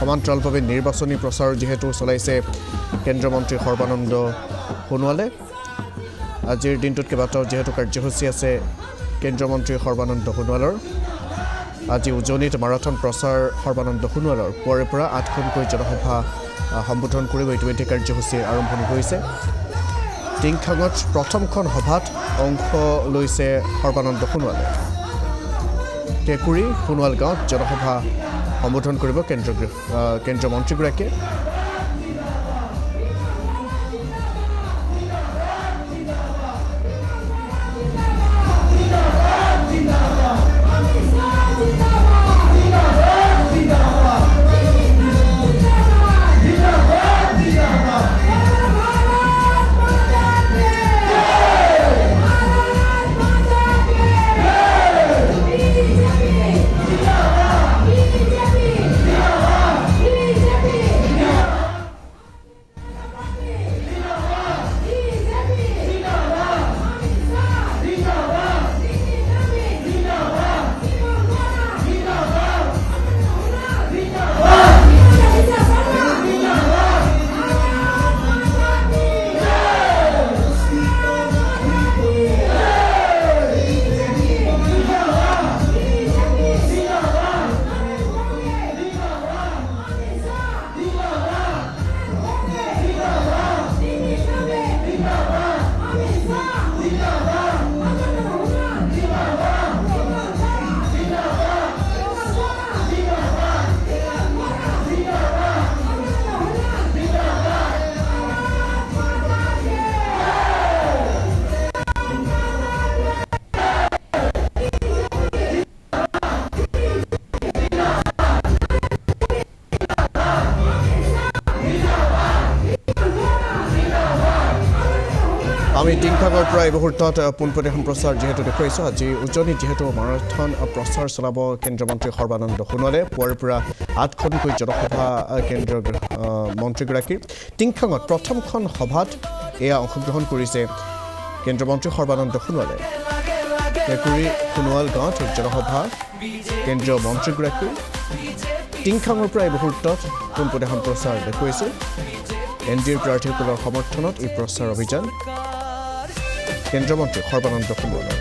সমান্তৰালভাৱে নিৰ্বাচনী প্ৰচাৰ যেহেতু চলাইছে কেন্দ্ৰীয় মন্ত্ৰী সৰ্বানন্দ সোণোৱালে আজিৰ দিনটোত কেইবাটাও যেহেতু কাৰ্যসূচী আছে কেন্দ্ৰীয় মন্ত্ৰী সৰ্বানন্দ সোণোৱালৰ আজি উজনিত মাৰাথন প্ৰচাৰ সৰ্বানন্দ সোণোৱালৰ পুৱাৰে পৰা 8খনকৈ জনসভা সম্বোধন কৰিব ইতিমধ্যে কাৰ্যসূচী আৰম্ভণি হৈছে টিংখাঙত প্ৰথমখন সভাত অংশ লৈছে সৰ্বানন্দ সোণোৱালে কেকুৰি সোণোৱাল গাঁৱত জনসভা সম্বোধন কৰিব কেন্দ্ৰীয় মন্ত্ৰীগৰাকীয়ে আমি টিংখাঙৰ পৰা এই মুহূৰ্তত পোনপটীয়া প্ৰচাৰ যেহেতু দেখুৱাইছোঁ আজি উজনিত যেহেতু মাৰাথন প্ৰচাৰ চলাব কেন্দ্ৰীয় মন্ত্ৰী সৰ্বানন্দ সোণোৱালে পুৱাৰে পৰা 8খনকৈ জনসভা কেন্দ্ৰীয় মন্ত্ৰীগৰাকী টিংখাঙত প্ৰথমখন সভাত এয়া অংশগ্ৰহণ কৰিছে কেন্দ্ৰীয় মন্ত্ৰী সৰ্বানন্দ সোণোৱালে কেকুৰি সোণোৱাল গাঁৱত জনসভা কেন্দ্ৰীয় মন্ত্ৰীগৰাকী টিংখাঙৰ পৰা এই মুহূৰ্তত পোনপটীয়া প্ৰচাৰ দেখুৱাইছোঁ এনডিএৰ প্ৰাৰ্থীসকলৰ সমৰ্থনত এই প্ৰচাৰ অভিযান কেন্দ্ৰীয় মন্ত্ৰী সৰ্বানন্দ সোণোৱালৰ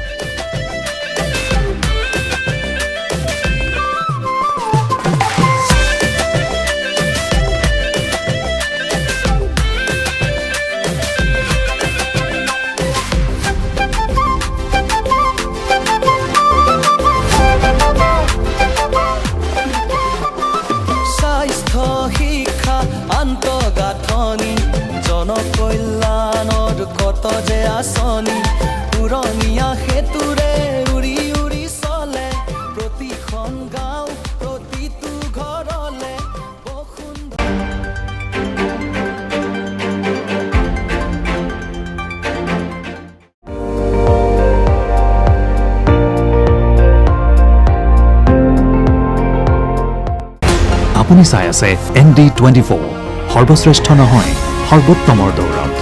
স্বাস্থ্য শিক্ষা আন্তঃগাঁথনি জনকল্যাণৰ কত যে আঁচনি পুৰণীয়া সেতুৰে উৰি উৰি চলে প্ৰতিখন গাঁও প্ৰতিটো ঘৰলে আপুনি চাই আছে ND24 সৰ্বশ্ৰেষ্ঠ নহয় সৰ্বোত্তমৰ দৌৰত